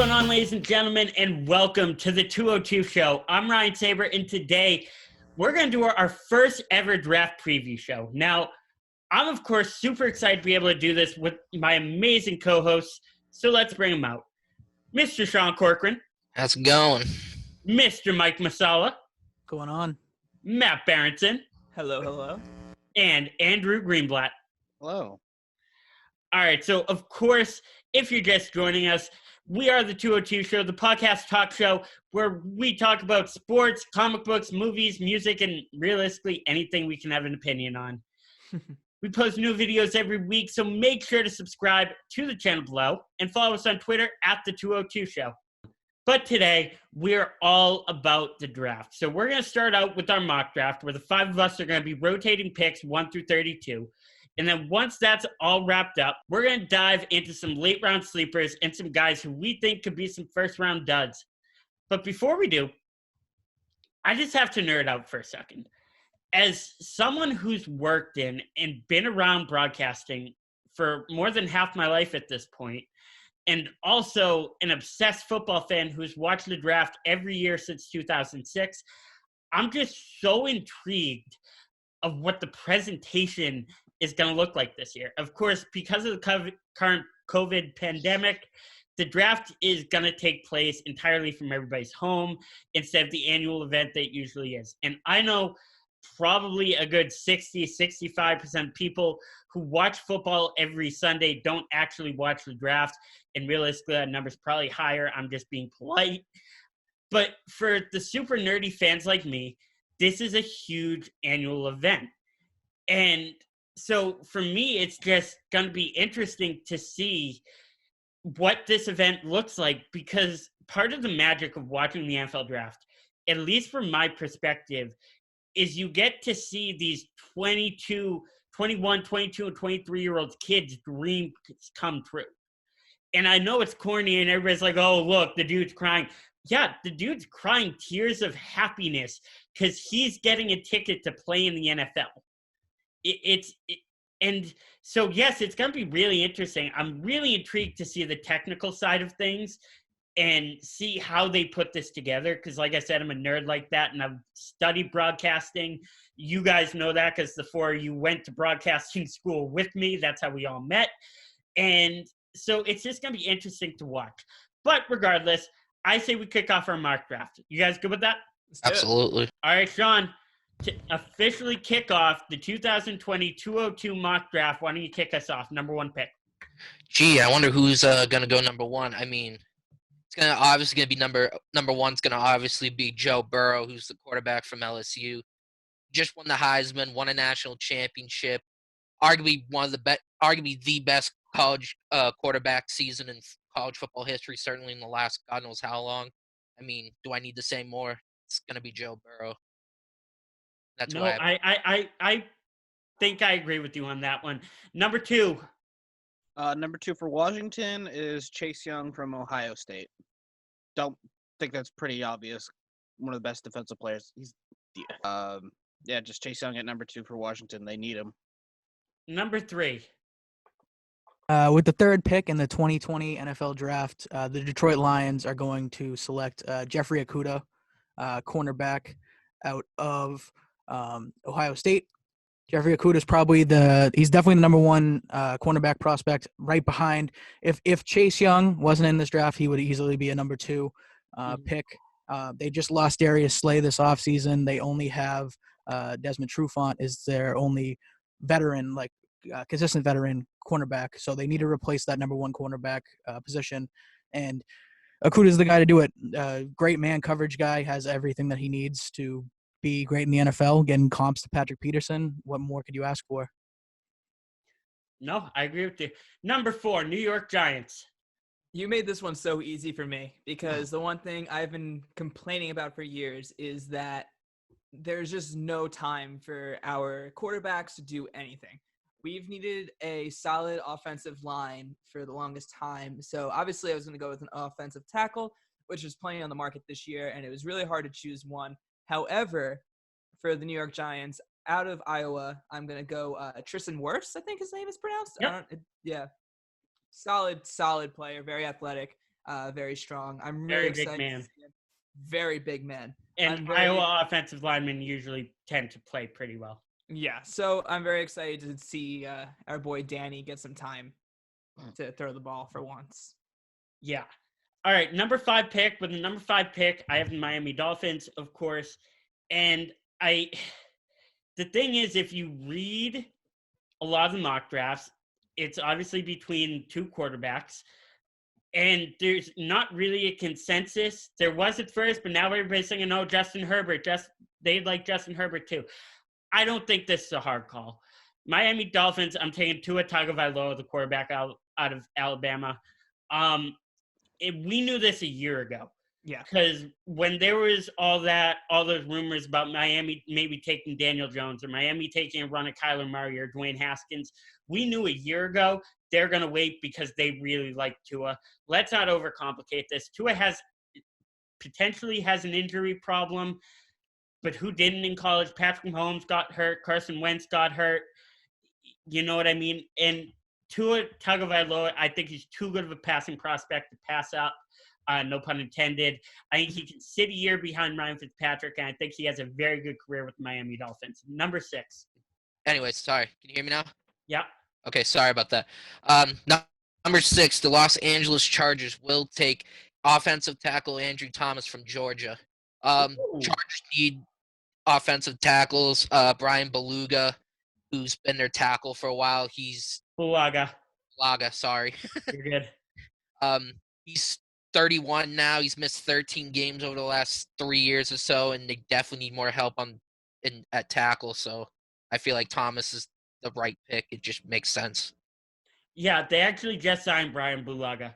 going on, ladies and gentlemen, and welcome to the 202 Show. I'm Ryan Saber, and today we're going to do our first ever draft preview show. Now, I'm, of course, super excited to be able to do this with my amazing co-hosts, so let's bring them out. Mr. Sean Corcoran. How's it going? Mr. Mike Masala. Going on? Matt Berentsen. Hello. And Andrew Greenblatt. Hello. All right, so, of course, if you're just joining us, we are the 202 Show, the podcast talk show where we talk about sports, comic books, movies, music, and realistically anything we can have an opinion on. We post new videos every week, so make sure to subscribe to the channel below and follow us on Twitter at the 202 Show. But today, we're all about the draft. So we're going to start out with our mock draft where the five of us are going to be rotating picks 1 through 32. And then once that's all wrapped up, we're going to dive into some late-round sleepers and some guys who we think could be some first-round duds. But before we do, I just have to nerd out for a second. As someone who's worked in and been around broadcasting for more than half my life at this point, and also an obsessed football fan who's watched the draft every year since 2006, I'm just so intrigued of what the presentation is going to look like this year. Of course, because of the current COVID pandemic, the draft is going to take place entirely from everybody's home instead of the annual event that it usually is. And I know probably a good 60-65% people who watch football every Sunday don't actually watch the draft, and realistically that number's probably higher. I'm just being polite. But for the super nerdy fans like me, this is a huge annual event. And so for me, it's just going to be interesting to see what this event looks like, because part of the magic of watching the NFL draft, at least from my perspective, is you get to see these 21, 22, and 23-year-old kids' dreams come true. And I know it's corny and everybody's like, oh, look, the dude's crying. Yeah, the dude's crying tears of happiness because he's getting a ticket to play in the NFL. And so, yes, it's going to be really interesting. I'm really intrigued to see the technical side of things and see how they put this together. Because like I said, I'm a nerd like that, and I've studied broadcasting. You guys know that because the four of you went to broadcasting school with me. That's how we all met. And so it's just going to be interesting to watch. But regardless, I say we kick off our mock draft. You guys good with that? Absolutely. All right, Sean. To officially kick off the 2020 202 mock draft, why don't you kick us off? Number one pick. Gee, I wonder who's going to go number one. I mean, it's going to obviously be number one's going to obviously be Joe Burrow, who's the quarterback from LSU. Just won the Heisman, won a national championship, arguably the best college quarterback season in college football history, certainly in the last God knows how long. I mean, do I need to say more? It's going to be Joe Burrow. That's no, I think I agree with you on that one. Number two. Number two for Washington is Chaisson from Ohio State. Don't think that's pretty obvious. One of the best defensive players. Just Chaisson at number two for Washington. They need him. Number three. With the third pick in the 2020 NFL draft, the Detroit Lions are going to select Jeffrey Okudah, cornerback out of Ohio State. Jeffrey Okudah is he's definitely the number one cornerback prospect, right behind. If Chase Young wasn't in this draft, he would easily be a number two pick. They just lost Darius Slay this offseason. They only have Desmond Trufant is their only veteran, consistent veteran cornerback. So they need to replace that number one cornerback position. And Okudah is the guy to do it. Great man coverage guy, has everything that he needs to be great in the NFL, getting comps to Patrick Peterson. What more could you ask for? No, I agree with you. Number four, New York Giants. You made this one so easy for me because the one thing I've been complaining about for years is that there's just no time for our quarterbacks to do anything. We've needed a solid offensive line for the longest time. So obviously I was going to go with an offensive tackle, which is plenty on the market this year, and it was really hard to choose one. However, for the New York Giants, out of Iowa, I'm going to go Tristan Wirfs, I think his name is pronounced. Yep. Solid player, very athletic. very strong. I'm Very really big excited. man. To see him. Very big man. And Iowa offensive linemen usually tend to play pretty well. Yeah, so I'm very excited to see our boy Danny get some time to throw the ball for once. Yeah. All right, number 5 pick. With the number 5 pick, I have the Miami Dolphins, of course. And the thing is, if you read a lot of the mock drafts, it's obviously between 2 quarterbacks. And there's not really a consensus. There was at first, but now everybody's saying, no, Justin Herbert. They like Justin Herbert too. I don't think this is a hard call. Miami Dolphins, I'm taking Tua Tagovailoa, the quarterback out of Alabama. We knew this a year ago. Yeah. Because when there was all those rumors about Miami maybe taking Daniel Jones or Miami taking a run at Kyler Murray or Dwayne Haskins, we knew a year ago they're going to wait because they really like Tua. Let's not overcomplicate this. Tua potentially has an injury problem, but who didn't in college? Patrick Mahomes got hurt. Carson Wentz got hurt. You know what I mean? And Tua Tagovailoa, I think he's too good of a passing prospect to pass up. No pun intended. I think he can sit a year behind Ryan Fitzpatrick, and I think he has a very good career with the Miami Dolphins. Number 6. Anyways, sorry. Can you hear me now? Yeah. Okay, sorry about that. Number 6, the Los Angeles Chargers will take offensive tackle Andrew Thomas from Georgia. Chargers need offensive tackles. Brian Beluga, who's been their tackle for a while. Bulaga, sorry. You're good. He's 31 now. He's missed 13 games over the last 3 years or so, and they definitely need more help at tackle. So I feel like Thomas is the right pick. It just makes sense. Yeah, they actually just signed Brian Bulaga.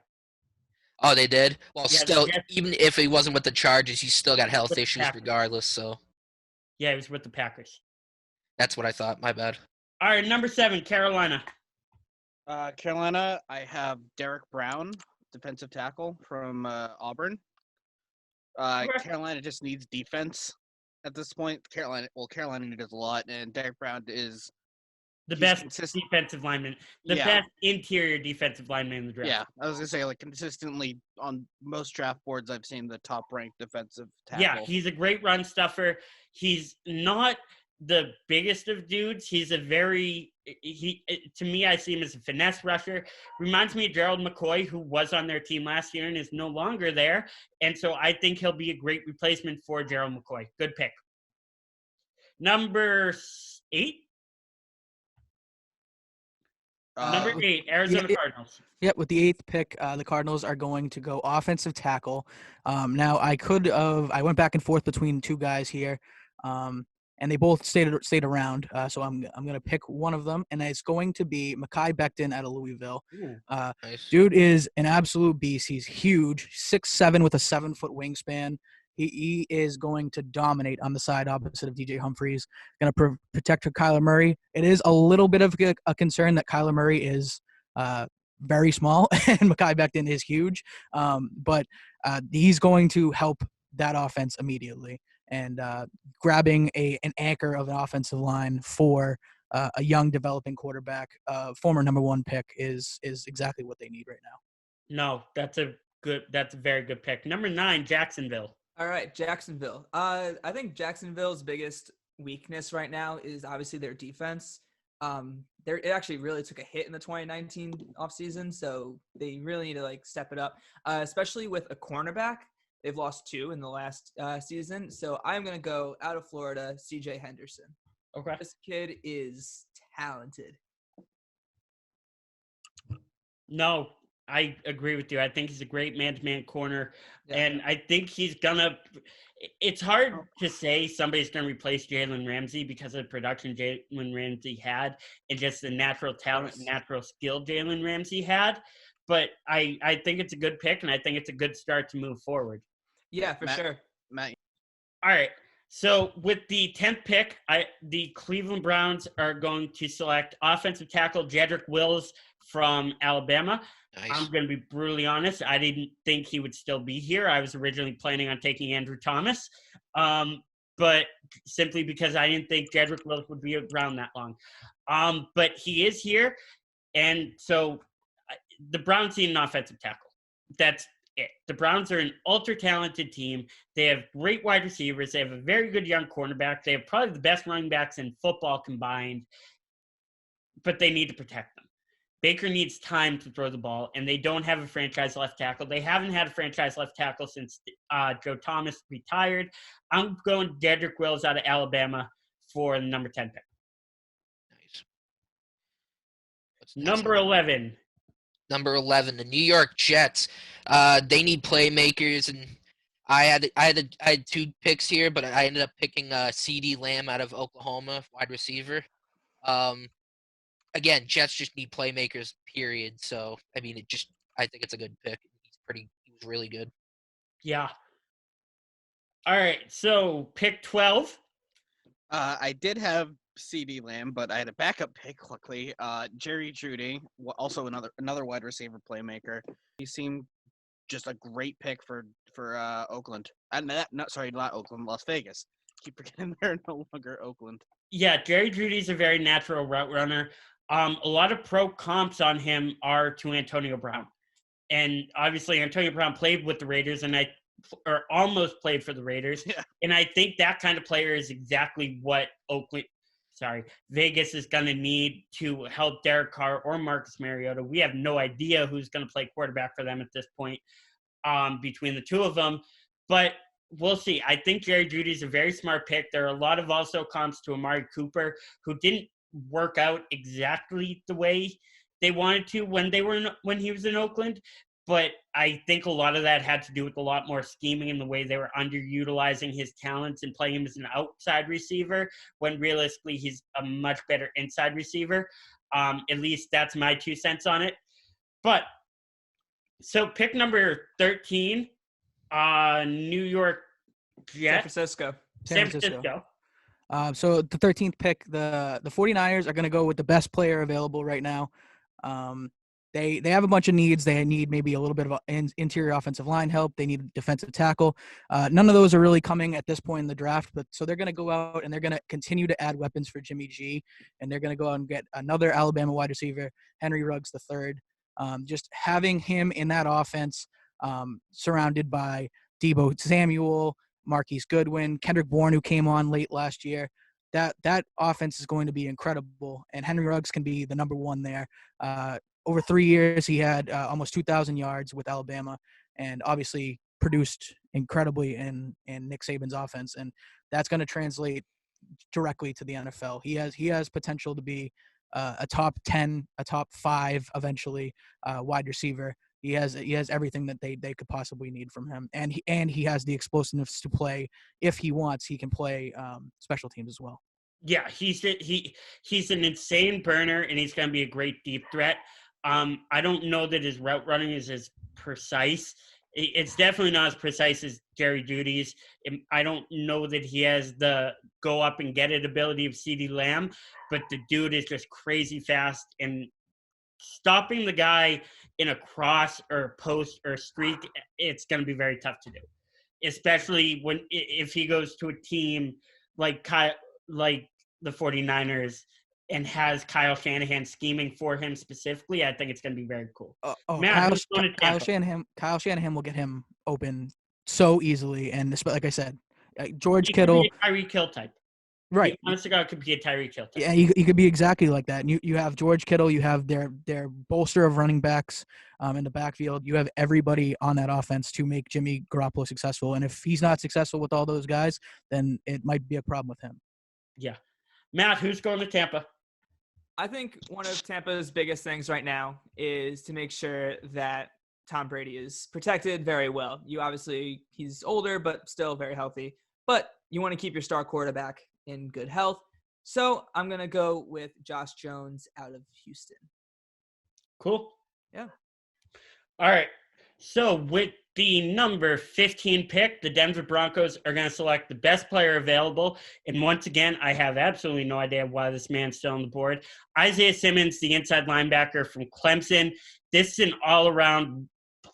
Oh, they did? Well, Yeah, still, even if he wasn't with the Chargers, he's still got health issues Packers. regardless. So Yeah, he was with the Packers. that's what I thought. My bad. All right, number 7, Carolina. Carolina, I have Derrick Brown, defensive tackle from Auburn. Carolina just needs defense at this point. Carolina needs a lot, and Derrick Brown is the best defensive lineman, best interior defensive lineman in the draft. Yeah, I was gonna say, like, consistently on most draft boards, I've seen the top-ranked defensive tackle. Yeah, he's a great run stuffer. He's not the biggest of dudes. He's to me, I see him as a finesse rusher. Reminds me of Gerald McCoy, who was on their team last year and is no longer there. And so I think he'll be a great replacement for Gerald McCoy. Good pick. Number 8. Number 8, Arizona Cardinals. Yeah, with the 8th pick, the Cardinals are going to go offensive tackle. Now, I went back and forth between 2 guys here, and they both stayed around. So I'm going to pick one of them, and it's going to be Mehki Becton out of Louisville. Nice. Dude is an absolute beast. He's huge, 6'7" with a 7-foot wingspan. He is going to dominate on the side opposite of DJ Humphries. Going to protect Kyler Murray. It is a little bit of a concern that Kyler Murray is very small and Mehki Becton is huge. But he's going to help that offense immediately. And grabbing an anchor of an offensive line for a young developing quarterback, former number 1 pick is exactly what they need right now. No, that's a very good pick. Number 9, Jacksonville. All right, Jacksonville. I think Jacksonville's biggest weakness right now is obviously their defense. It actually really took a hit in the 2019 offseason, so they really need to step it up, especially with a cornerback. They've lost 2 in the last season, so I'm going to go out of Florida, CJ Henderson. Okay. This kid is talented. No, I agree with you. I think he's a great man-to-man corner, and I think he's gonna. It's hard to say somebody's gonna replace Jalen Ramsey because of the production Jalen Ramsey had, and just the natural talent, natural skill Jalen Ramsey had. But I think it's a good pick, and I think it's a good start to move forward. Yeah, for sure. Matt. All right. So with the 10th pick, the Cleveland Browns are going to select offensive tackle Jedrick Wills from Alabama. Nice. I'm going to be brutally honest. I didn't think he would still be here. I was originally planning on taking Andrew Thomas, but simply because I didn't think Jedrick Wills would be around that long. But he is here, and so the Browns need an offensive tackle. That's it. The Browns are an ultra-talented team. They have great wide receivers. They have a very good young cornerback. They have probably the best running backs in football combined, but they need to protect them. Baker needs time to throw the ball, and they don't have a franchise left tackle. They haven't had a franchise left tackle since Joe Thomas retired. I'm going Jedrick Wills out of Alabama for the number 10 pick. Nice. Number 11. Number 11, the New York Jets. They need playmakers, and I had 2 picks here, but I ended up picking CeeDee Lamb out of Oklahoma, wide receiver. Again, Jets just need playmakers, period. So I mean, I think it's a good pick. He was really good. Yeah. All right, so pick 12. I did have CeeDee Lamb, but I had a backup pick. Luckily, Jerry Judy, also another wide receiver playmaker. He seemed just a great pick for Oakland. And not Oakland, Las Vegas. Keep forgetting they're no longer Oakland. Yeah, Jerry Judy's a very natural route runner. A lot of pro comps on him are to Antonio Brown, and obviously Antonio Brown played with the Raiders, or almost played for the Raiders. Yeah. And I think that kind of player is exactly what Vegas is going to need to help Derek Carr or Marcus Mariota. We have no idea who's going to play quarterback for them at this point between the two of them, but we'll see. I think Jerry Judy's a very smart pick. There are a lot of also comps to Amari Cooper, who didn't work out exactly the way they wanted to when he was in Oakland. But I think a lot of that had to do with a lot more scheming and the way they were underutilizing his talents and playing him as an outside receiver, when realistically he's a much better inside receiver. At least that's my 2 cents on it. But so pick number 13, New York Jets. San Francisco. So the 13th pick, the 49ers are going to go with the best player available right now. They have a bunch of needs. They need maybe a little bit of interior offensive line help. They need defensive tackle. None of those are really coming at this point in the draft, but so they're going to go out and they're going to continue to add weapons for Jimmy G, and they're going to go out and get another Alabama wide receiver, Henry Ruggs III. Just having him in that offense, surrounded by Deebo Samuel, Marquise Goodwin, Kendrick Bourne, who came on late last year. That offense is going to be incredible, and Henry Ruggs can be the number 1 there. Over 3 years, he had almost 2,000 yards with Alabama, and obviously produced incredibly in Nick Saban's offense, and that's going to translate directly to the NFL. He has potential to be a top 10, a top 5 eventually wide receiver. He has everything that they could possibly need from him, and he has the explosiveness to play. If he wants, he can play special teams as well. Yeah, he's an insane burner, and he's going to be a great deep threat. I don't know that his route running is as precise. It's definitely not as precise as Jerry Judy's. I don't know that he has the go up and get it ability of CeeDee Lamb, but the dude is just crazy fast, and stopping the guy in a cross or post or streak, it's going to be very tough to do, especially if he goes to a team like the 49ers and has Kyle Shanahan scheming for him specifically. I think it's going to be very cool. Matt, Kyle Shanahan will get him open so easily, and like I said, George Kittle, could be a Tyreek Hill type. right? Honestly, God, could be a Tyreek Hill type. Yeah, he could be exactly like that. And you have George Kittle, you have their bolster of running backs in the backfield. You have everybody on that offense to make Jimmy Garoppolo successful. And if he's not successful with all those guys, then it might be a problem with him. Yeah. Matt, who's going to Tampa? I think one of Tampa's biggest things right now is to make sure that Tom Brady is protected very well. He's older, but still very healthy. But you want to keep your star quarterback in good health. So I'm going to go with Josh Jones out of Houston. Cool. Yeah. All right. So with the number 15 pick, the Denver Broncos are going to select the best player available. And once again, I have absolutely no idea why this man's still on the board. Isaiah Simmons, the inside linebacker from Clemson. This is an all-around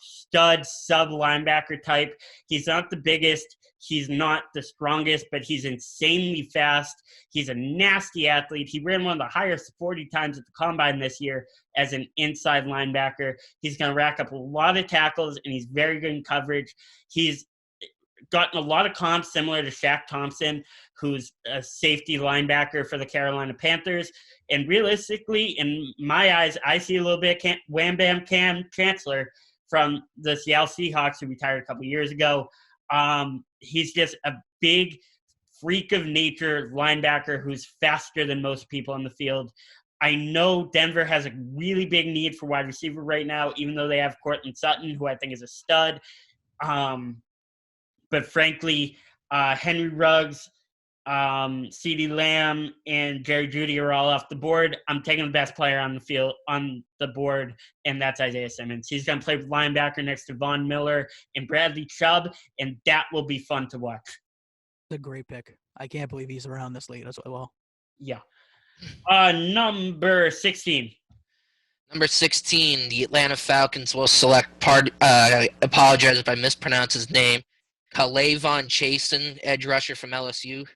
stud sub linebacker type. He's not the biggest. He's not the strongest, but he's insanely fast. He's a nasty athlete. He ran one of the highest 40 times at the combine this year as an inside linebacker. He's going to rack up a lot of tackles, and he's very good in coverage. He's gotten a lot of comps similar to Shaq Thompson, who's a safety linebacker for the Carolina Panthers. And realistically, in my eyes, I see a little bit of Wham Bam Cam Chancellor from the Seattle Seahawks, who retired a couple years ago. He's just a big freak of nature linebacker who's faster than most people on the field. I know Denver has a really big need for wide receiver right now, even though they have Cortland Sutton, who I think is a stud. But frankly, Henry Ruggs, CeeDee Lamb, and Jerry Judy are all off the board. I'm taking the best player on the field, on the board, and that's Isaiah Simmons. He's going to play linebacker next to Von Miller and Bradley Chubb, and that will be fun to watch. It's a great pick. I can't believe he's around this late as well. Yeah. Number 16. Number 16, the Atlanta Falcons will select I apologize if I mispronounce his name, K'Lavon Chaisson, edge rusher from LSU.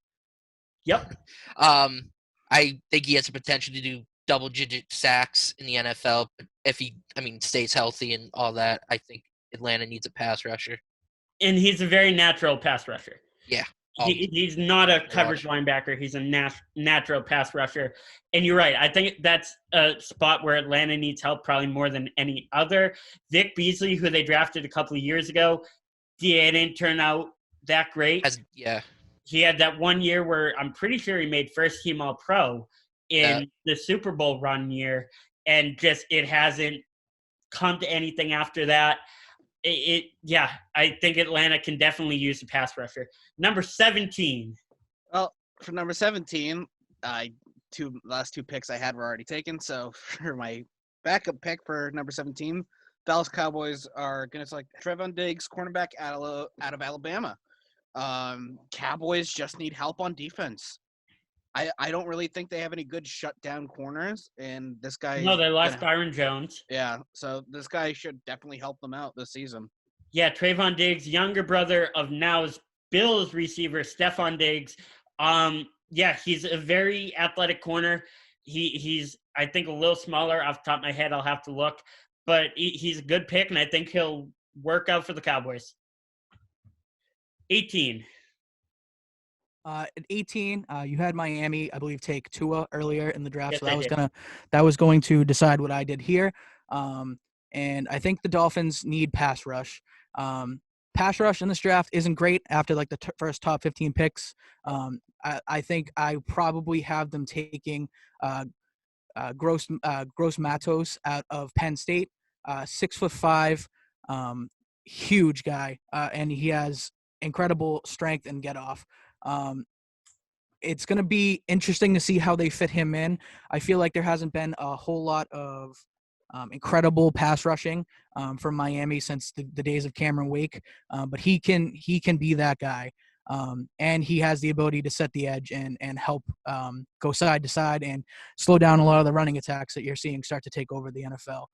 Yep. I think he has the potential to do double-digit sacks in the NFL if he, stays healthy and all that. I think Atlanta needs a pass rusher. And he's a very natural pass rusher. Yeah. He's not a coverage linebacker. He's a natural pass rusher. And you're right. I think that's a spot where Atlanta needs help probably more than any other. Vic Beasley, who they drafted a couple of years ago, didn't turn out that great. He had that 1 year where I'm pretty sure he made first team All-Pro in the Super Bowl run year, and just it hasn't come to anything after that. I think Atlanta can definitely use a pass rusher. Number 17. Well, for number 17, last two picks I had were already taken. So for my backup pick for number 17, Dallas Cowboys are going to select Trevon Diggs, cornerback out of Alabama. Cowboys just need help on defense. I don't really think they have any good shutdown corners, and this guy. No, they lost Byron Jones. Yeah, so this guy should definitely help them out this season. Yeah, Trevon Diggs, younger brother of now's Bills receiver Stefon Diggs. He's a very athletic corner. He's I think a little smaller off the top of my head. I'll have to look, but he's a good pick, and I think he'll work out for the Cowboys. 18. At 18, you had Miami, I believe, take Tua earlier in the draft, Yes, so that was going to decide what I did here. And I think the Dolphins need pass rush. Pass rush in this draft isn't great after like the first top 15 picks. I think I probably have them taking Gross-Matos out of Penn State, 6'5", huge guy, and he has incredible strength and get off. It's going to be interesting to see how they fit him in. I feel like there hasn't been a whole lot of incredible pass rushing from Miami since the days of Cameron Wake, but he can be that guy, and he has the ability to set the edge and help go side to side and slow down a lot of the running attacks that you're seeing start to take over the NFL.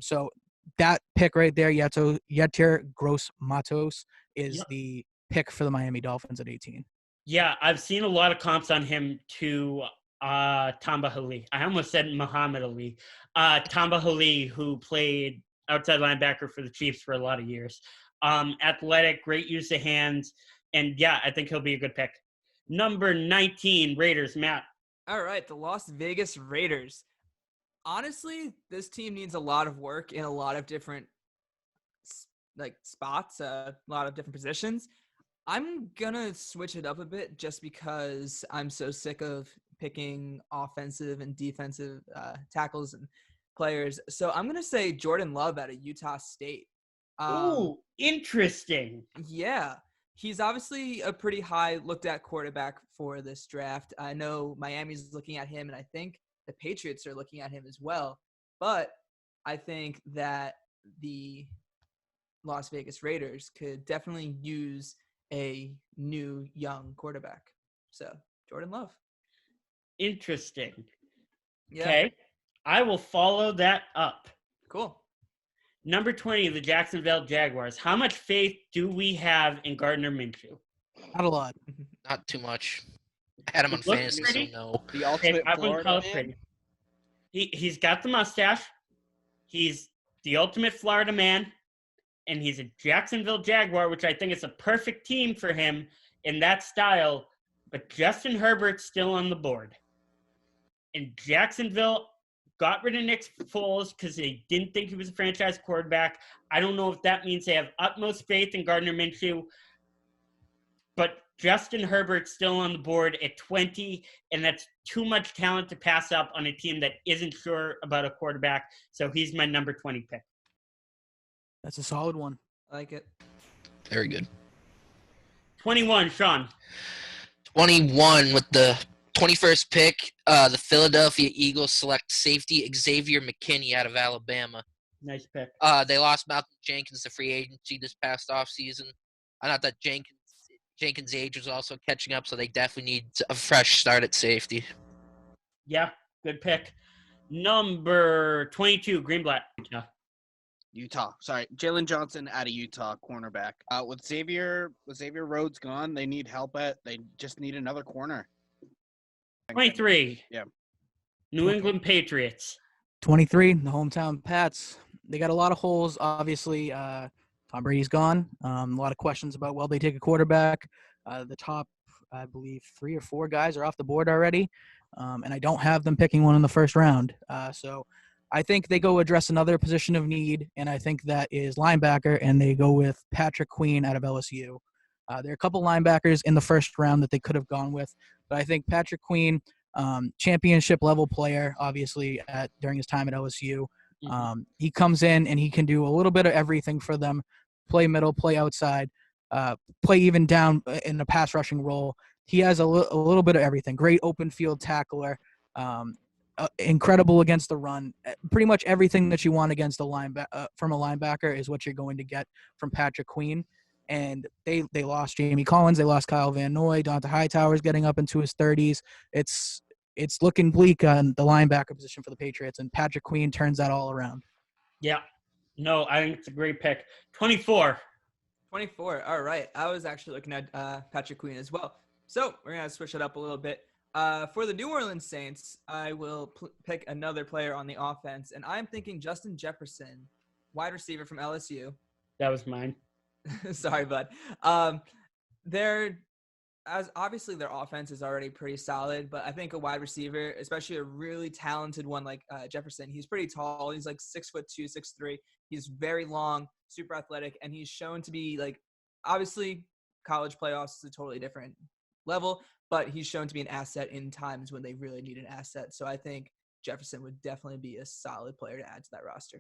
So that pick right there, Yetur Gross-Matos, is the pick for the Miami Dolphins at 18. Yeah, I've seen a lot of comps on him to Tamba Hali. I almost said Muhammad Ali. Tamba Hali, who played outside linebacker for the Chiefs for a lot of years. Athletic, great use of hands, and I think he'll be a good pick. Number 19, Raiders, Matt. All right, the Las Vegas Raiders. Honestly, this team needs a lot of work in a lot of different spots, a lot of different positions. I'm going to switch it up a bit just because I'm so sick of picking offensive and defensive tackles and players. So I'm going to say Jordan Love out of Utah State. Ooh, interesting. Yeah. He's obviously a pretty high looked at quarterback for this draft. I know Miami's looking at him, and I think the Patriots are looking at him as well. But I think that the Las Vegas Raiders could definitely use a new young quarterback. So Jordan Love. Interesting. Yeah. Okay. I will follow that up. Cool. Number 20, the Jacksonville Jaguars. How much faith do we have in Gardner Minshew? Not a lot. Not too much. I had him on It looks fantasy, pretty. so no. The ultimate I wouldn't call Florida it man. pretty. He's got the mustache. He's the ultimate Florida man. And he's a Jacksonville Jaguar, which I think is a perfect team for him in that style. But Justin Herbert's still on the board. And Jacksonville got rid of Nick Foles because they didn't think he was a franchise quarterback. I don't know if that means they have utmost faith in Gardner Minshew. But Justin Herbert's still on the board at 20, and that's too much talent to pass up on a team that isn't sure about a quarterback. So he's my number 20 pick. That's a solid one. I like it. Very good. 21, Sean. 21 with the 21st pick, the Philadelphia Eagles select safety Xavier McKinney out of Alabama. Nice pick. They lost Malcolm Jenkins to free agency this past offseason. I thought that Jenkins' age was also catching up, so they definitely need a fresh start at safety. Yeah, good pick. Number 22, Greenblatt. Yeah. Utah. Sorry, Jalen Johnson out of Utah, cornerback. With Xavier Rhodes gone, they need help they just need another corner. 23. Yeah. New England Patriots. 23, the hometown Pats. They got a lot of holes, obviously. Tom Brady's gone. A lot of questions about, will they take a quarterback? The top, I believe, 3 or 4 guys are off the board already. And I don't have them picking one in the first round. So I think they go address another position of need, and I think that is linebacker, and they go with Patrick Queen out of LSU. There are a couple linebackers in the first round that they could have gone with, but I think Patrick Queen, championship-level player, obviously, during his time at LSU. He comes in, and he can do a little bit of everything for them, play middle, play outside, play even down in a pass-rushing role. He has a little bit of everything. Great open field tackler, incredible against the run. Pretty much everything that you want against from a linebacker is what you're going to get from Patrick Queen. And they lost Jamie Collins, they lost Kyle Van Noy, Donta Hightower's getting up into his 30s. It's looking bleak on the linebacker position for the Patriots, and Patrick Queen turns that all around. Yeah. No, I think it's a great pick. 24. 24. All right. I was actually looking at Patrick Queen as well. So we're going to switch it up a little bit. For the New Orleans Saints, I will pick another player on the offense, and I'm thinking Justin Jefferson, wide receiver from LSU. That was mine. Sorry, bud. Obviously their offense is already pretty solid, but I think a wide receiver, especially a really talented one like Jefferson, he's pretty tall. He's like 6'2", 6'3". He's very long, super athletic, and he's shown to be obviously college playoffs is a totally different level, but he's shown to be an asset in times when they really need an asset. So I think Jefferson would definitely be a solid player to add to that roster.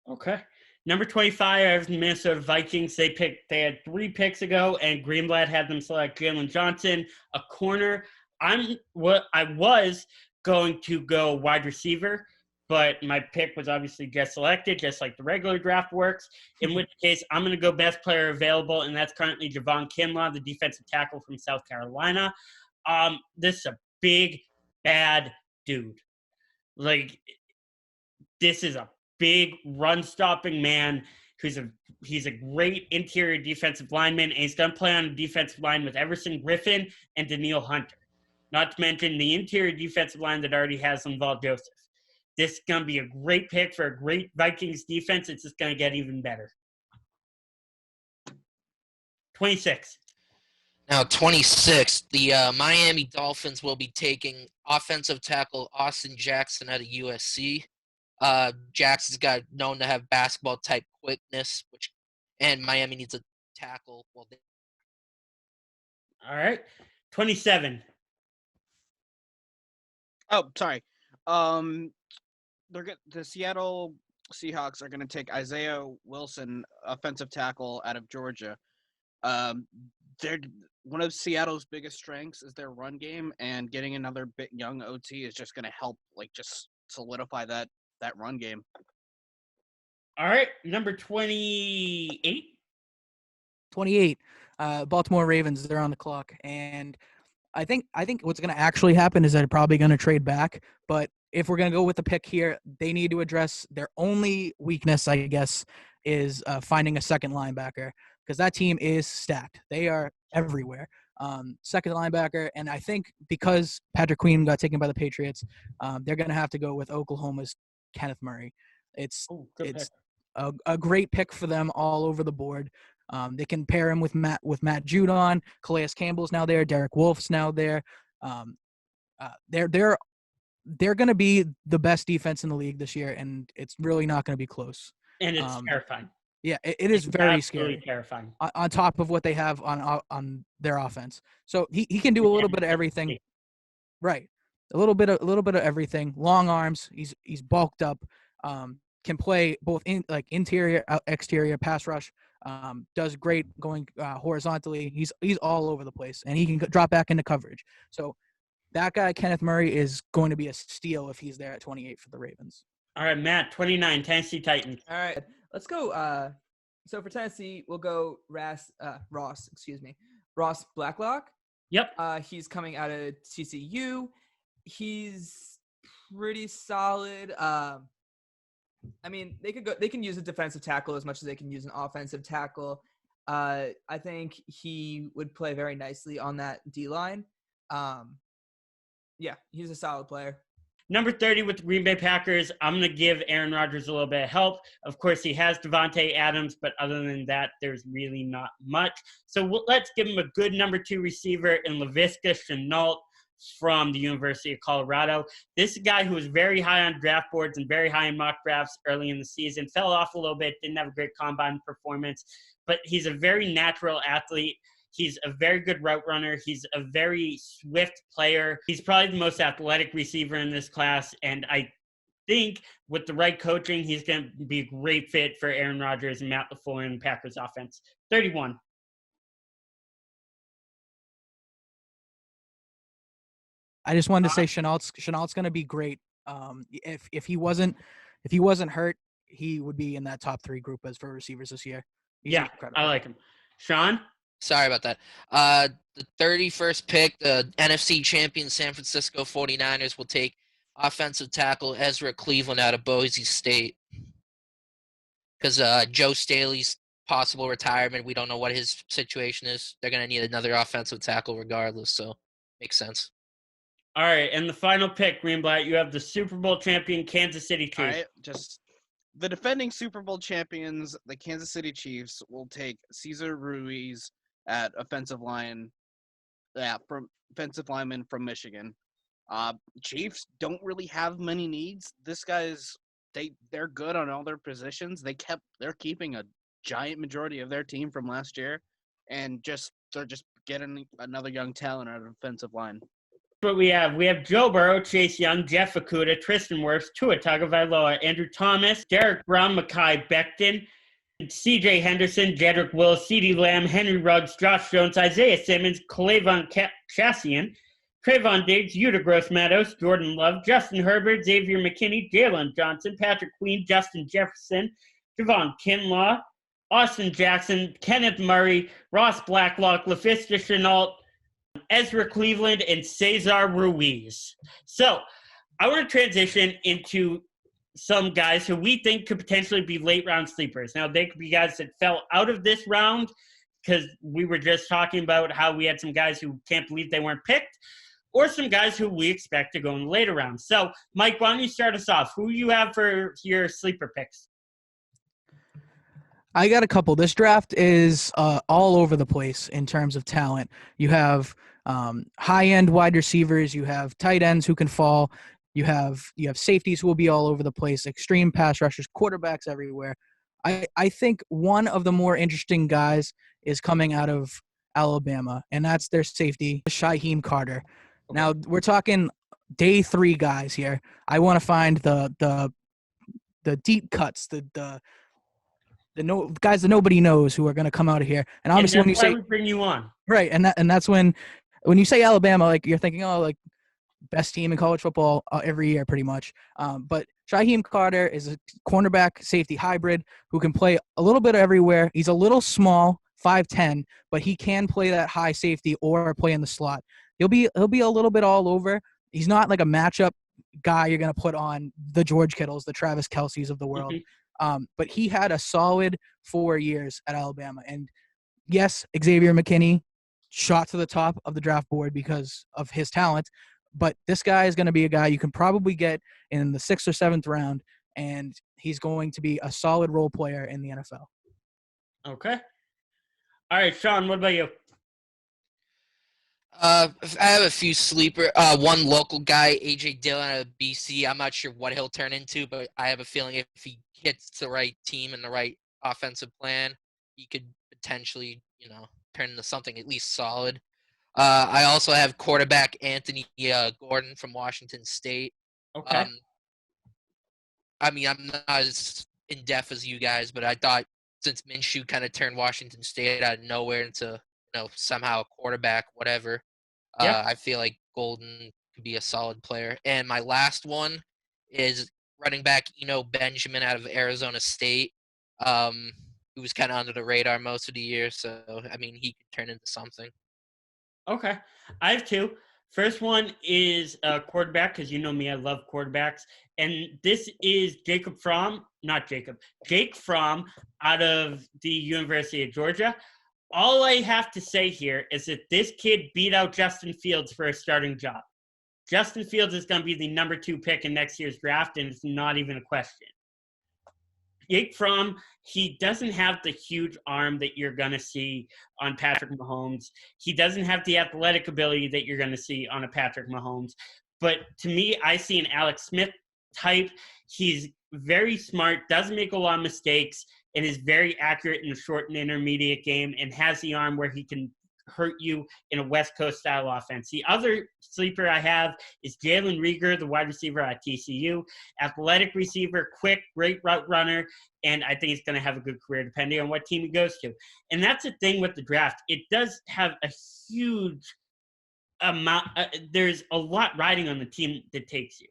Okay. Number 25, I have the Minnesota Vikings. They had 3 picks ago, and Greenblatt had them select Jalen Johnson, a corner. I was going to go wide receiver, but my pick was obviously just selected, just like the regular draft works, in which case I'm going to go best player available, and that's currently Javon Kinlaw, the defensive tackle from South Carolina. This is a big, bad dude. This is a big run-stopping man he's a great interior defensive lineman, and he's going to play on the defensive line with Everson Griffin and Daniil Hunter. Not to mention the interior defensive line that already has Linval Joseph. This is going to be a great pick for a great Vikings defense. It's just going to get even better. 26. Now, 26, the Miami Dolphins will be taking offensive tackle Austin Jackson out of USC. Jackson's got known to have basketball-type quickness, and Miami needs a tackle. All right. 27. Oh, sorry. The Seattle Seahawks are going to take Isaiah Wilson, offensive tackle out of Georgia. They're one of Seattle's biggest strengths is their run game, and getting another bit young OT is just going to help, just solidify that run game. All right, number 28. 28. Baltimore Ravens, they're on the clock, and I think what's going to actually happen is they're probably going to trade back, but if we're going to go with the pick here, they need to address their only weakness, I guess, is finding a second linebacker, because that team is stacked. They are everywhere. Second linebacker, and I think because Patrick Queen got taken by the Patriots, they're going to have to go with Oklahoma's Kenneth Murray. It's a great pick for them all over the board. They can pair him with Matt Judon. Calais Campbell's now there. Derrick Wilfs now there. They're going to be the best defense in the league this year, and it's really not going to be close. And it's terrifying. Yeah, it is very scary. Terrifying. On top of what they have on their offense, so he can do a little bit of everything. Right, a little bit of everything. Long arms. He's bulked up. Can play both interior, exterior, pass rush. Does great going horizontally. He's all over the place, and he can drop back into coverage. So that guy, Kenneth Murray, is going to be a steal if he's there at 28 for the Ravens. All right, Matt, 29, Tennessee Titans. All right, let's go. So for Tennessee, we'll go Ross Blacklock. Yep. He's coming out of TCU. He's pretty solid. I mean, they can use a defensive tackle as much as they can use an offensive tackle. I think he would play very nicely on that D-line. Yeah, he's a solid player. Number 30 with the Green Bay Packers, I'm going to give Aaron Rodgers a little bit of help. Of course, he has Devontae Adams, but other than that, there's really not much. So let's give him a good number 2 receiver in Laviska Shenault from the University of Colorado. This is a guy who was very high on draft boards and very high in mock drafts early in the season. Fell off a little bit, didn't have a great combine performance, but he's a very natural athlete. He's a very good route runner. He's a very swift player. He's probably the most athletic receiver in this class, and I think with the right coaching, he's going to be a great fit for Aaron Rodgers and Matt LaFleur and Packers offense. 31. I just wanted to say Shenault's going to be great. If he wasn't hurt, he would be in that top 3 group as for receivers this year. He's incredible. I like him. Sean? Sorry about that. The 31st pick, the NFC champion San Francisco 49ers will take offensive tackle Ezra Cleveland out of Boise State. Because Joe Staley's possible retirement, we don't know what his situation is. They're going to need another offensive tackle regardless, so makes sense. All right, and the final pick, Greenblatt, you have the Super Bowl champion Kansas City Chiefs. All right, just the defending Super Bowl champions, the Kansas City Chiefs, will take Cesar Ruiz at offensive lineman from Michigan. Chiefs don't really have many needs. This guy's they're good on all their positions. They're keeping a giant majority of their team from last year, and they're just getting another young talent out of offensive line. What we have Joe Burrow, Chase Young, Jeff Okudah, Tristan Wirfs, Tua Tagovailoa, Andrew Thomas, Derrick Brown, Mehki Becton, C.J. Henderson, Jedrick Wills, CeeDee Lamb, Henry Ruggs, Josh Jones, Isaiah Simmons, Chaisson, Trevon Diggs, Gross-Matos, Jordan Love, Justin Herbert, Xavier McKinney, Jaylon Johnson, Patrick Queen, Justin Jefferson, Javon Kinlaw, Austin Jackson, Kenneth Murray, Ross Blacklock, Laviska Shenault, Ezra Cleveland, and Cesar Ruiz. So I want to transition into some guys who we think could potentially be late-round sleepers. Now, they could be guys that fell out of this round because we were just talking about how we had some guys who can't believe they weren't picked, or some guys who we expect to go in the later rounds. So, Mike, why don't you start us off? Who you have for your sleeper picks? I got a couple. This draft is all over the place in terms of talent. You have high-end wide receivers. You have tight ends who can fall. You have safeties who will be all over the place, extreme pass rushers, quarterbacks everywhere. I think one of the more interesting guys is coming out of Alabama, and that's their safety, Shyheim Carter. Okay. Now, we're talking day 3 guys here. I want to find the deep cuts, the guys that nobody knows who are going to come out of here. And obviously, when you say bring you on, right, and that's when you say Alabama, like you're thinking, oh, like best team in college football every year, pretty much. But Shyheim Carter is a cornerback safety hybrid who can play a little bit everywhere. He's a little small, 5'10", but he can play that high safety or play in the slot. He'll be a little bit all over. He's not like a matchup guy you're going to put on the George Kittles, the Travis Kelce's of the world. But he had a solid 4 years at Alabama. And yes, Xavier McKinney shot to the top of the draft board because of his talent. But this guy is going to be a guy you can probably get in the 6th or 7th round, and he's going to be a solid role player in the NFL. Okay. All right, Sean, what about you? I have a few sleeper. One local guy, A.J. Dillon out of BC. I'm not sure what he'll turn into, but I have a feeling if he hits the right team and the right offensive plan, he could potentially, turn into something at least solid. I also have quarterback Anthony Gordon from Washington State. Okay. I'm not as in-depth as you guys, but I thought since Minshew kind of turned Washington State out of nowhere into, somehow a quarterback, whatever, I feel like Golden could be a solid player. And my last one is running back Benjamin out of Arizona State, who was kind of under the radar most of the year. So, he could turn into something. Okay. I have two. First one is quarterback, because you know me, I love quarterbacks. And this is Jake Fromm out of the University of Georgia. All I have to say here is that this kid beat out Justin Fields for a starting job. Justin Fields is going to be the number 2 pick in next year's draft, and it's not even a question. Jake Fromm, he doesn't have the huge arm that you're going to see on Patrick Mahomes. He doesn't have the athletic ability that you're going to see on a Patrick Mahomes. But to me, I see an Alex Smith type. He's very smart, doesn't make a lot of mistakes, and is very accurate in the short and intermediate game, and has the arm where he can hurt you in a West Coast style offense. The other sleeper I have is Jalen Reagor, the wide receiver at TCU. Athletic receiver, quick, great route runner, and I think he's going to have a good career depending on what team he goes to. And that's the thing with the draft. It does have a huge amount. There's a lot riding on the team that takes you.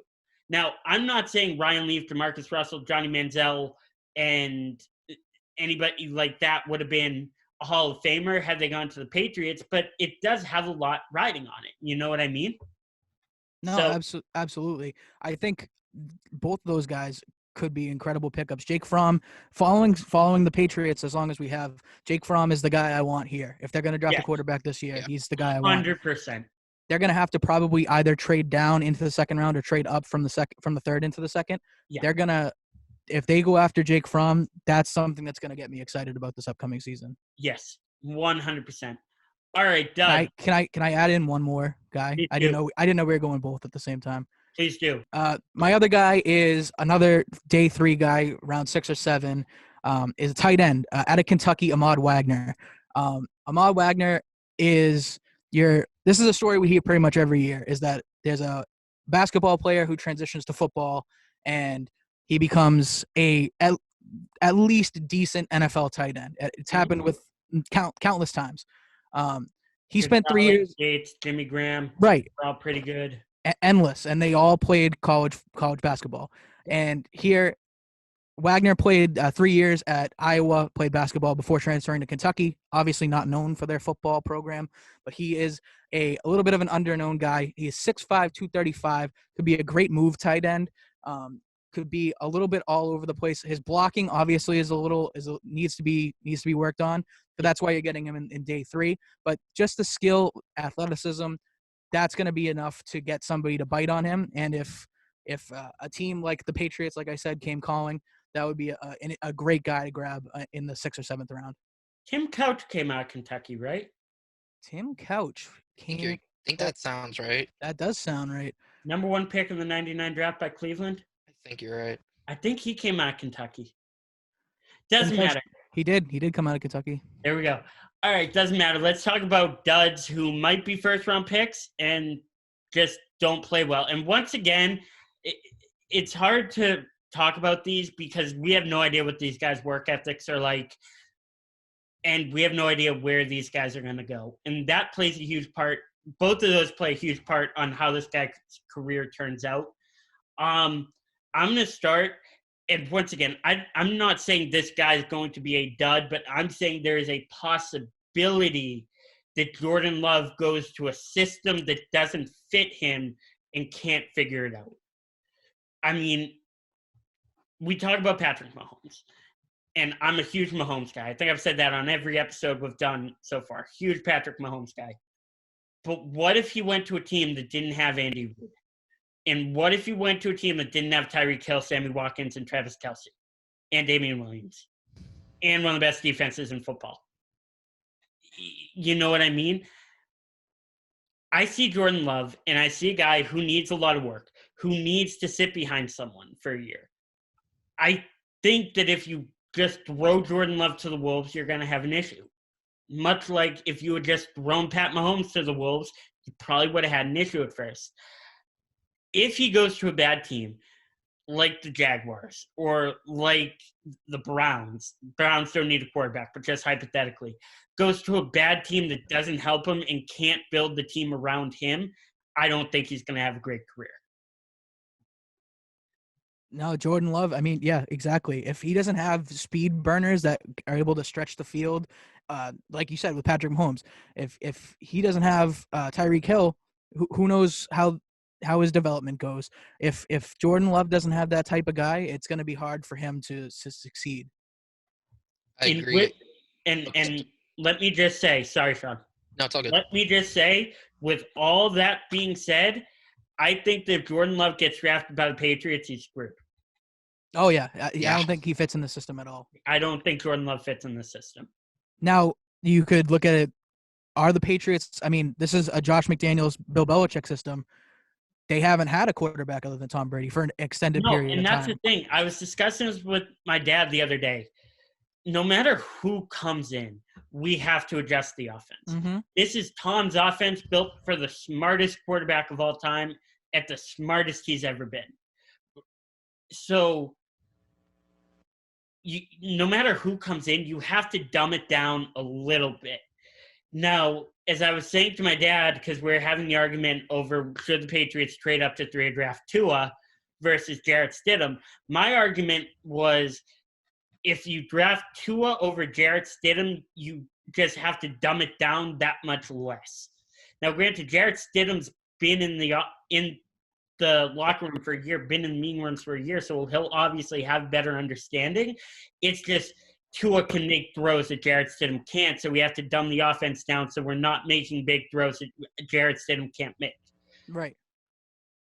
Now, I'm not saying Ryan Leaf, DeMarcus Russell, Johnny Manziel, and anybody like that would have been a Hall of Famer had they gone to the Patriots, but it does have a lot riding on it. You know what I mean? No, absolutely. I think both of those guys could be incredible pickups. Jake Fromm, following the Patriots, as long as we have Jake Fromm, is the guy I want here. If they're going to draft a quarterback this year, he's the guy I want. 100%. They're going to have to probably either trade down into the second round or trade up from the third into the second. Yeah. They're going to, if they go after Jake Fromm, that's something that's going to get me excited about this upcoming season. Yes, 100%. All right, Doug. Can I add in one more guy? I didn't know we were going both at the same time. Please do. My other guy is another day 3 guy, round 6 or 7, is a tight end out of Kentucky, Ahmad Wagner. Ahmad Wagner is this is a story we hear pretty much every year, is that there's a basketball player who transitions to football and he becomes at least decent NFL tight end. It's happened with countless times. He spent 3 years. Gates, Jimmy Graham. Right. They're all pretty good. Endless, and they all played college basketball. And here, Wagner played 3 years at Iowa, played basketball before transferring to Kentucky. Obviously not known for their football program, but he is a little bit of an under-known guy. He is 6'5", 235, could be a great move tight end. Could be a little bit all over the place. His blocking obviously needs to be worked on, but that's why you're getting him in day 3. But just the skill, athleticism, that's going to be enough to get somebody to bite on him. And if a team like the Patriots, like I said, came calling, that would be a great guy to grab in the 6th or 7th round. Tim Couch came out of Kentucky, right? Tim Couch came. I think that sounds right. That does sound right. Number 1 pick in the 99 draft by Cleveland. I think you're right. I think he came out of Kentucky. Doesn't matter. He did come out of Kentucky. There we go. All right, doesn't matter. Let's talk about duds who might be first-round picks and just don't play well. And once again, it's hard to talk about these because we have no idea what these guys' work ethics are like, and we have no idea where these guys are going to go. And that plays a huge part. Both of those play a huge part on how this guy's career turns out. I'm going to start, and once again, I'm not saying this guy is going to be a dud, but I'm saying there is a possibility that Jordan Love goes to a system that doesn't fit him and can't figure it out. I mean, we talk about Patrick Mahomes, and I'm a huge Mahomes guy. I think I've said that on every episode we've done so far. Huge Patrick Mahomes guy. But what if he went to a team that didn't have Andy Reid? And what if he went to a team that didn't have Tyreek Hill, Sammy Watkins, and Travis Kelce, and Damian Williams, and one of the best defenses in football? You know what I mean? I see Jordan Love, and I see a guy who needs a lot of work, who needs to sit behind someone for a year. I think that if you just throw Jordan Love to the Wolves, you're going to have an issue. Much like if you had just thrown Pat Mahomes to the Wolves, you probably would have had an issue at first. If he goes to a bad team, like the Jaguars or like the Browns don't need a quarterback, but just hypothetically, goes to a bad team that doesn't help him and can't build the team around him, I don't think he's going to have a great career. No, Jordan Love, I mean, yeah, exactly. If he doesn't have speed burners that are able to stretch the field, like you said with Patrick Mahomes, if he doesn't have Tyreek Hill, who knows how his development goes. If Jordan Love doesn't have that type of guy, it's going to be hard for him to succeed. I agree. And let me just say, sorry, Sean. No, it's all good. Let me just say, with all that being said, I think that if Jordan Love gets drafted by the Patriots, he's screwed. Oh, yeah. I don't think he fits in the system at all. I don't think Jordan Love fits in the system. Now, you could look at it. Are the Patriots – I mean, this is a Josh McDaniels, Bill Belichick system. They haven't had a quarterback other than Tom Brady for an extended period of time. And that's the thing. I was discussing this with my dad the other day. No matter who comes in, we have to adjust the offense. Mm-hmm. This is Tom's offense built for the smartest quarterback of all time at the smartest he's ever been. So no matter who comes in, you have to dumb it down a little bit. Now, as I was saying to my dad, because we're having the argument over should the Patriots trade up to 3 and draft Tua versus Jarrett Stidham, my argument was if you draft Tua over Jarrett Stidham, you just have to dumb it down that much less. Now, granted, Jarrett Stidham's been in the locker room for a year, been in meeting rooms for a year, so he'll obviously have better understanding. It's just Tua can make throws that Jarrett Stidham can't, so we have to dumb the offense down so we're not making big throws that Jarrett Stidham can't make. Right.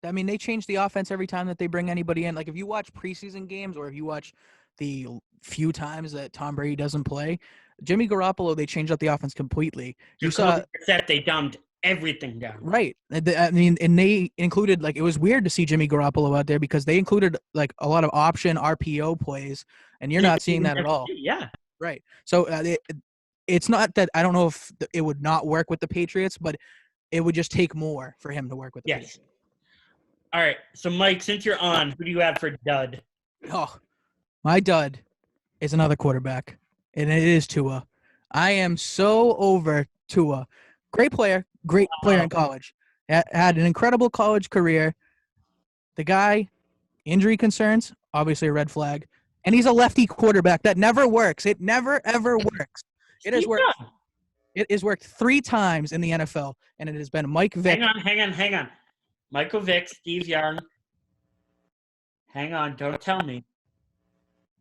I mean, they change the offense every time that they bring anybody in. Like, if you watch preseason games or if you watch the few times that Tom Brady doesn't play, Jimmy Garoppolo, they changed up the offense completely. You saw that they dumbed everything down. Right. I mean, and they included, like, it was weird to see Jimmy Garoppolo out there because they included, like, a lot of option RPO plays, and you're not seeing that at all. Yeah. Right. So it's not that I don't know if it would not work with the Patriots, but it would just take more for him to work with the Patriots. All right. So, Mike, since you're on, who do you have for dud? Oh, my dud is another quarterback, and it is Tua. I am so over Tua. Great player in college. Had an incredible college career. The guy, injury concerns, obviously a red flag. And he's a lefty quarterback. That never works. It never, ever works. It has worked. It has worked 3 times in the NFL, and it has been Mike Vick. Hang on. Michael Vick, Steve Young. Hang on. Don't tell me.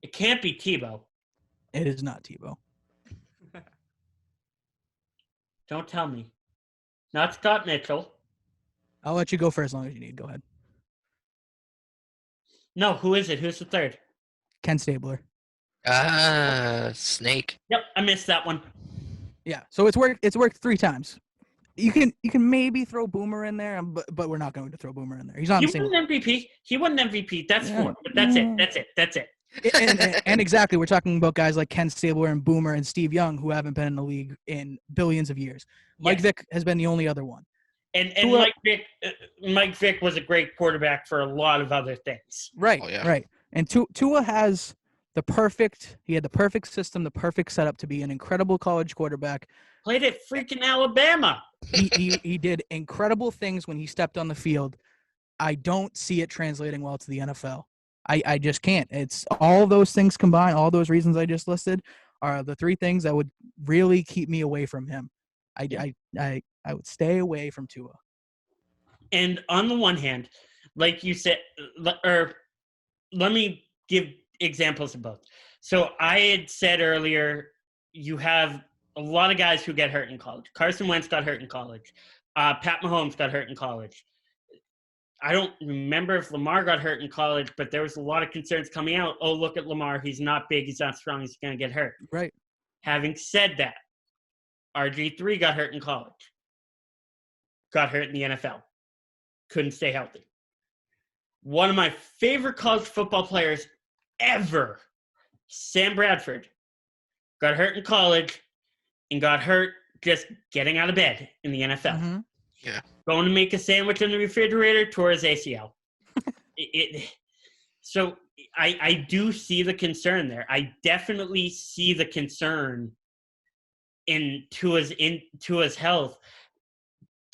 It can't be Tebow. It is not Tebow. Don't tell me. Not Scott Mitchell. I'll let you go for as long as you need. Go ahead. No, who is it? Who's the third? Ken Stabler. Snake. Yep, I missed that one. Yeah, so it's worked 3 times. You can maybe throw Boomer in there, but we're not going to throw Boomer in there. He's not. He won an MVP. He won an MVP. That's 4. But that's it. And exactly, we're talking about guys like Ken Stabler and Boomer and Steve Young who haven't been in the league in billions of years. Mike Vick has been the only other one. And Mike Vick was a great quarterback for a lot of other things. Right, right. And Tua has the perfect system, the perfect setup to be an incredible college quarterback. Played at freaking Alabama. He did incredible things when he stepped on the field. I don't see it translating well to the NFL. I just can't. It's all those things combined, all those reasons I just listed are the 3 things that would really keep me away from him. I would stay away from Tua. And on the one hand, like you said, or let me give examples of both. So I had said earlier, you have a lot of guys who get hurt in college. Carson Wentz got hurt in college. Pat Mahomes got hurt in college. I don't remember if Lamar got hurt in college, but there was a lot of concerns coming out. Oh, look at Lamar. He's not big. He's not strong. He's going to get hurt. Right. Having said that, RG3 got hurt in college. Got hurt in the NFL. Couldn't stay healthy. One of my favorite college football players ever, Sam Bradford, got hurt in college and got hurt just getting out of bed in the NFL. Mm-hmm. Yeah. Going to make a sandwich in the refrigerator, tore his ACL. So I do see the concern there. I definitely see the concern in Tua's health,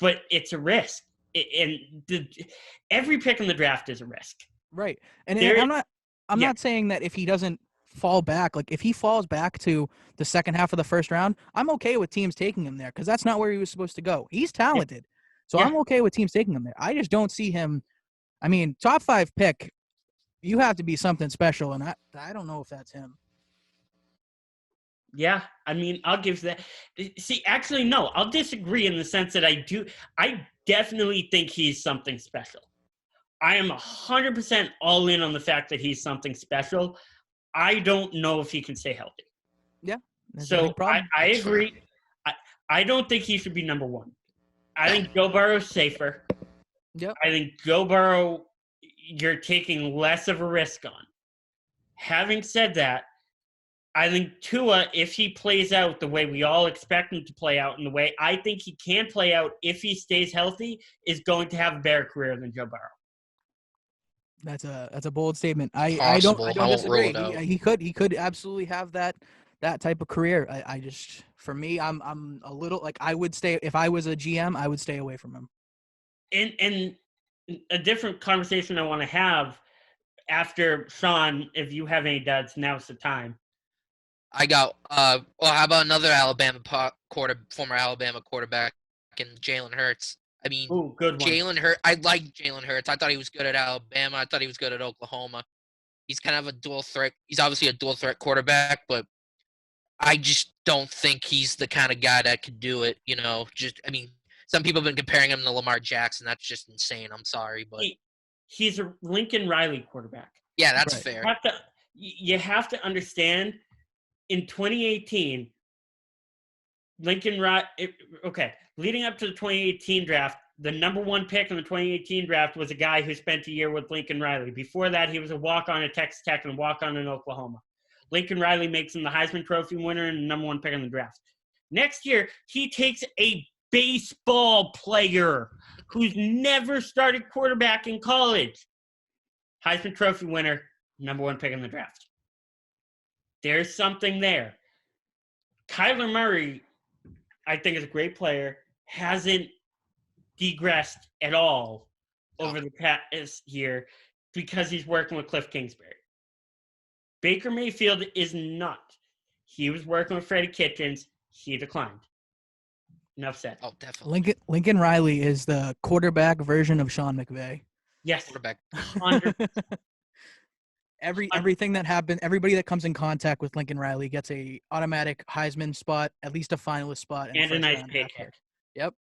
but it's a risk. Every pick in the draft is a risk. Right. And I'm not saying that if he doesn't fall back, like if he falls back to the second half of the first round, I'm okay with teams taking him there because that's not where he was supposed to go. He's talented. Yeah. So I'm okay with teams taking him there. I just don't see him. I mean, top 5 pick, you have to be something special, and I don't know if that's him. Yeah, I mean, I'll give that. See, actually, no, I'll disagree in the sense that I definitely think he's something special. I am 100% all in on the fact that he's something special. I don't know if he can stay healthy. Yeah. So I agree. I don't think he should be number 1. I think Joe Burrow's safer. Yep. I think Joe Burrow, you're taking less of a risk on. Having said that, I think Tua, if he plays out the way we all expect him to play out and the way I think he can play out if he stays healthy, is going to have a better career than Joe Burrow. That's a bold statement. I don't disagree. He could absolutely have that type of career. I just, for me, I'm a little like, I would stay, if I was a GM, I would stay away from him. And a different conversation I want to have after Sean, if you have any duds, now's the time. I got how about another former Alabama quarterback in Jalen Hurts? I mean, good one. Jalen Hurts. I like Jalen Hurts. I thought he was good at Alabama. I thought he was good at Oklahoma. He's kind of a dual threat. He's obviously a dual threat quarterback, but I just don't think he's the kind of guy that could do it. You know, some people have been comparing him to Lamar Jackson. That's just insane. I'm sorry, but he's a Lincoln Riley quarterback. Yeah, that's fair. You have to understand. In 2018, leading up to the 2018 draft, the number 1 pick in the 2018 draft was a guy who spent a year with Lincoln Riley. Before that, he was a walk-on at Texas Tech and a walk-on in Oklahoma. Lincoln Riley makes him the Heisman Trophy winner and the number 1 pick in the draft. Next year, he takes a baseball player who's never started quarterback in college. Heisman Trophy winner, number 1 pick in the draft. There's something there. Kyler Murray, I think, is a great player, hasn't degressed at all over the past year because he's working with Cliff Kingsbury. Baker Mayfield is not. He was working with Freddie Kitchens. He declined. Enough said. Oh, definitely. Lincoln Riley is the quarterback version of Sean McVay. Yes. Quarterback. 100%. Everything that happened, everybody that comes in contact with Lincoln Riley gets a automatic Heisman spot, at least a finalist spot, and a nice paycheck. Yep,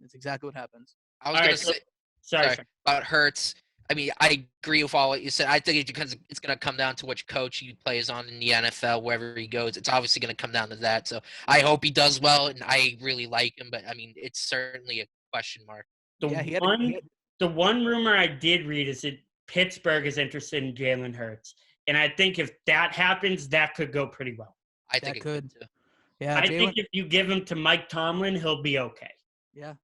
that's exactly what happens. I was going to say, sorry, about Hurts. I mean, I agree with all what you said. I think it's going to come down to which coach he plays on in the NFL, wherever he goes. It's obviously going to come down to that. So I hope he does well, and I really like him. But, I mean, it's certainly a question mark. The one rumor I did read is that Pittsburgh is interested in Jalen Hurts. And I think if that happens, that could go pretty well. I think it could too. Yeah, I think if you give him to Mike Tomlin, he'll be okay. Yeah,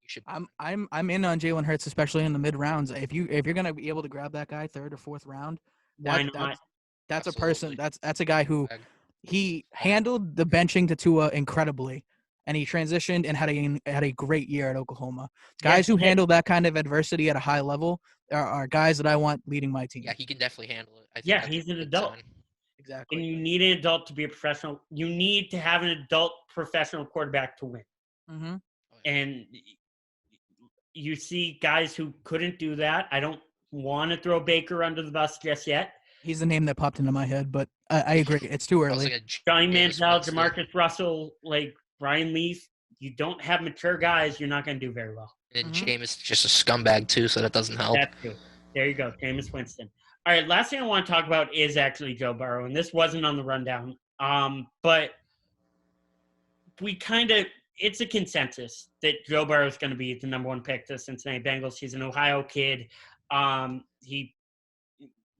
I'm in on Jalen Hurts, especially in the mid rounds. If you're gonna be able to grab that guy 3rd or 4th round, that's a person. That's a guy who he handled the benching to Tua incredibly, and he transitioned and had a great year at Oklahoma. Guys who handle that kind of adversity at a high level are guys that I want leading my team. Yeah, he can definitely handle it. He's an adult. Exactly. And you need an adult to be a professional. You need to have an adult professional quarterback to win. Mm-hmm. And you see guys who couldn't do that. I don't want to throw Baker under the bus just yet, He's the name that popped into my head, but I agree. It's too I was early. like Johnny Jameis Manziel, Winston. Jamarcus Russell, like Brian Leaf, you don't have mature guys, you're not going to do very well. And Mhm. Jameis is just a scumbag too, so that doesn't help. That's true. There you go, Jameis Winston. All right, last thing I want to talk about is actually Joe Burrow, and this wasn't on the rundown, but it's a consensus that Joe Burrow is going to be the number one pick to the Cincinnati Bengals. He's an Ohio kid.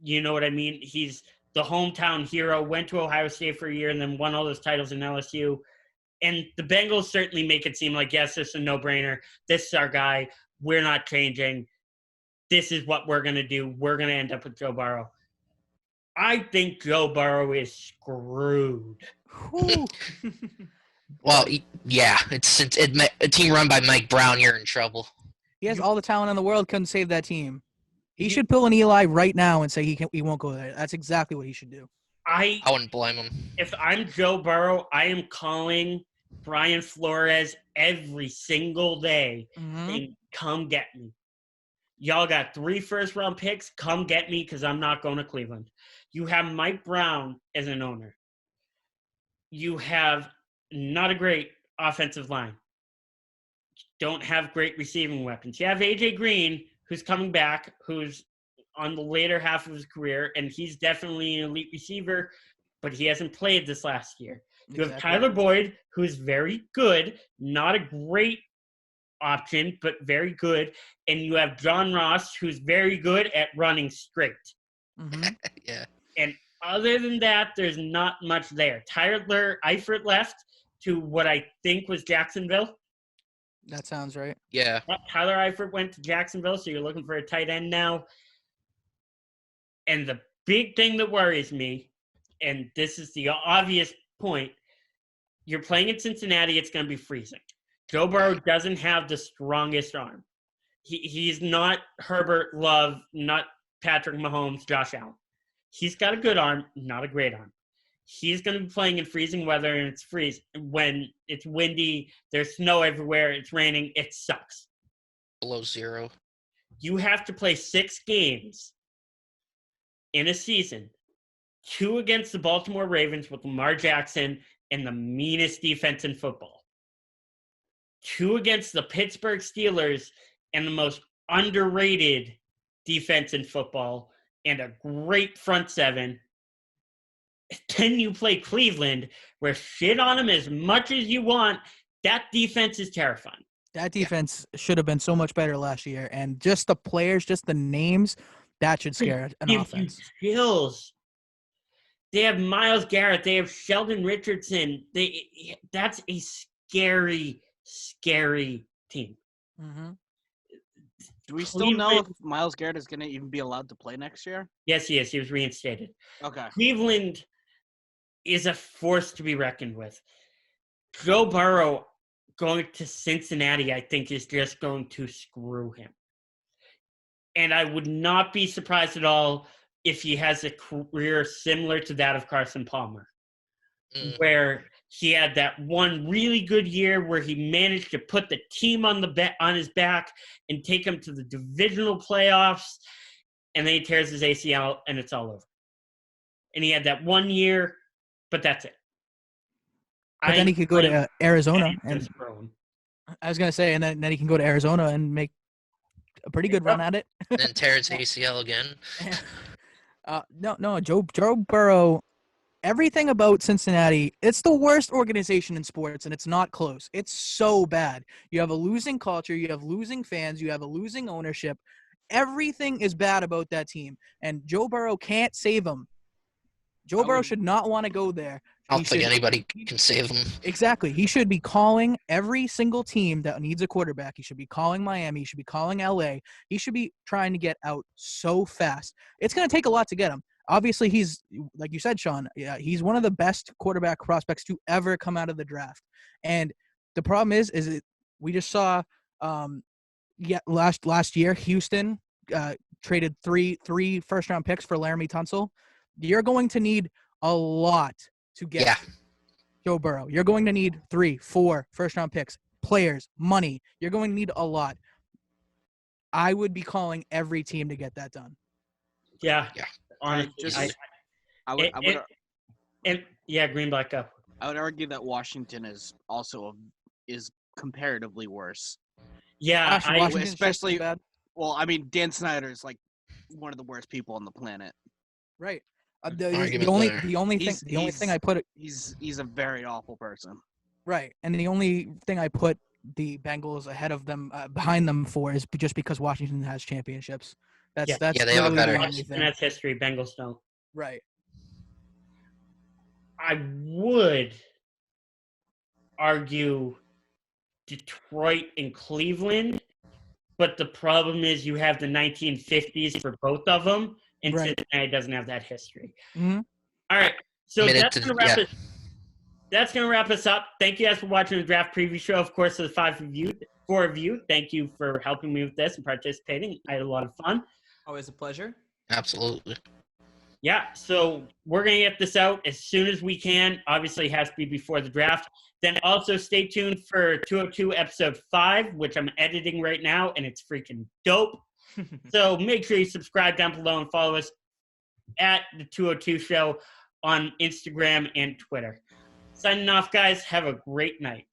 You know what I mean? He's the hometown hero, went to Ohio State for a year and then won all those titles in LSU. And the Bengals certainly make it seem like, yes, this is a no-brainer. This is our guy. We're not changing. This is what we're going to do. We're going to end up with Joe Burrow. I think Joe Burrow is screwed. Well, yeah, it's a team run by Mike Brown. You're in trouble. He has all the talent in the world. Couldn't save that team. He should pull an Eli right now and say he won't go there. That's exactly what he should do. I wouldn't blame him. If I'm Joe Burrow, I am calling Brian Flores every single day saying, come get me. Y'all got 3 first-round picks. Come get me because I'm not going to Cleveland. You have Mike Brown as an owner. You have not a great offensive line. Don't have great receiving weapons. You have A.J. Green, who's coming back, who's on the later half of his career, and he's definitely an elite receiver, but he hasn't played this last year. You have Tyler Boyd, who's very good, not a great option, but very good, and you have John Ross, who's very good at running straight. Yeah. And other than that, there's not much there. Tyler Eifert left to what I think was Jacksonville. That sounds right. Yeah. Tyler Eifert went to Jacksonville, so you're looking for a tight end now. And the big thing that worries me, and this is the obvious point, you're playing in Cincinnati, it's going to be freezing. Joe Burrow doesn't have the strongest arm. He's not Herbert, Love, not Patrick Mahomes, Josh Allen. He's got a good arm, not a great arm. He's going to be playing in freezing weather, and it's when it's windy, there's snow everywhere, it's raining, it sucks. Below 0. You have to play 6 games in a season, 2 against the Baltimore Ravens with Lamar Jackson and the meanest defense in football, 2 against the Pittsburgh Steelers and the most underrated defense in football and a great front 7. Then you play Cleveland, where shit on them as much as you want. That defense is terrifying. That defense should have been so much better last year. And just the players, just the names, that should scare an offense. You chills. They have Myles Garrett. They have Sheldon Richardson. That's a scary, scary team. Mm-hmm. Do we still know if Myles Garrett is going to even be allowed to play next year? Yes, he is. He was reinstated. Okay. Cleveland is a force to be reckoned with. Joe Burrow going to Cincinnati, I think, is just going to screw him. And I would not be surprised at all if he has a career similar to that of Carson Palmer, where he had that one really good year where he managed to put the team on his back and take them to the divisional playoffs, and then he tears his ACL and it's all over. And he had that 1 year, but that's it. But then he could go to Arizona. And I was going to say, and then he can go to Arizona and make a pretty good run at it. Then tear his ACL again. No, Joe Burrow, everything about Cincinnati, it's the worst organization in sports, and it's not close. It's so bad. You have a losing culture. You have losing fans. You have a losing ownership. Everything is bad about that team, and Joe Burrow can't save them. Joe Burrow should not want to go there. I don't think anybody can save him. Exactly. He should be calling every single team that needs a quarterback. He should be calling Miami. He should be calling LA. He should be trying to get out so fast. It's going to take a lot to get him. Obviously, he's, like you said, Sean, he's one of the best quarterback prospects to ever come out of the draft. And the problem is we just saw last year, Houston traded three first-round picks for Laramie Tunsil. You're going to need a lot to get Joe Burrow. You're going to need 3-4 first-round picks, players, money. You're going to need a lot. I would be calling every team to get that done. Yeah. honestly, Greenblatt, go. I would argue that Washington is also is comparatively worse. Yeah, Washington's especially just as bad. Well, I mean, Dan Snyder is like one of the worst people on the planet. Right. Argument The only thing I put he's a very awful person. Right, and the only thing I put the Bengals ahead of them, behind them for is just because Washington has championships. That's they are literally better. the only Washington thing. has history. Bengals don't. Right. I would argue Detroit and Cleveland, but the problem is you have the 1950s for both of them, and Right. Cincinnati doesn't have that history. Mhm. All right, so Minute that's to- going to wrap yeah. it. That's going to wrap us up. Thank you guys for watching the draft preview show. Of course, to the four of you, thank you for helping me with this and participating. I had a lot of fun. Always a pleasure. Absolutely. Yeah, so we're going to get this out as soon as we can. Obviously, it has to be before the draft. Then also stay tuned for 202 episode 5, which I'm editing right now, and it's freaking dope. So make sure you subscribe down below and follow us at the 202 Show on Instagram and Twitter. Signing off, guys. Have a great night.